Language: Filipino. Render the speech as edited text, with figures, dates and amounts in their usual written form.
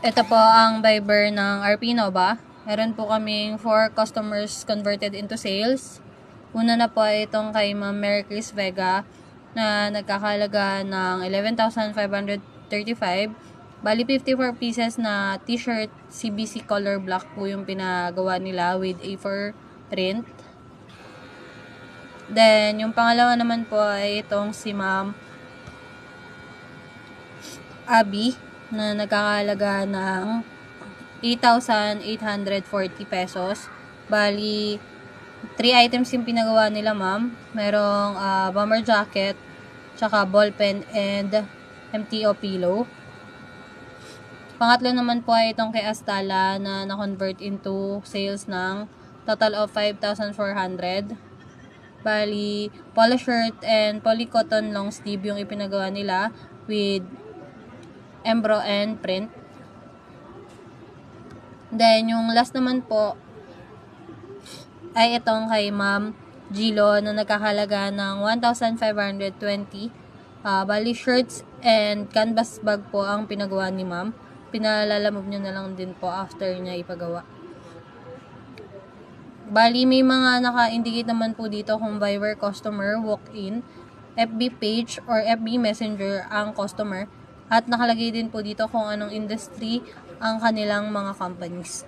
Ito po ang Viber ng RP Nova. Meron po kaming 4 customers converted into sales. Una na po ay itong kay Ma'am Mary Chris Vega na nagkakalaga ng 11,535. Bali 54 pieces na t-shirt CBC color black po yung pinagawa nila with A4 print. Then, yung pangalawa naman po ay itong si Ma'am Abby na nagkakalaga ng 8,840 pesos. Bali, 3 items yung pinagawa nila, ma'am. Merong bomber jacket, tsaka ballpen and MTO pillow. Pangatlo naman po ay itong kay Astala na na-convert into sales ng total of 5,400. Bali, polo shirt and polycotton long sleeve yung ipinagawa nila with embro and print. Then, yung last naman po ay itong kay Ma'am Gilo na nagkakalaga ng 1,520. Bali, shirts and canvas bag po ang pinagawa ni Ma'am. Pinalalamove nyo na lang din po after niya ipagawa. Bali, may mga naka-indicate naman po dito kung Viber customer, walk-in, FB page, or FB messenger ang customer. At nakalagay din po dito kung anong industry ang kanilang mga companies.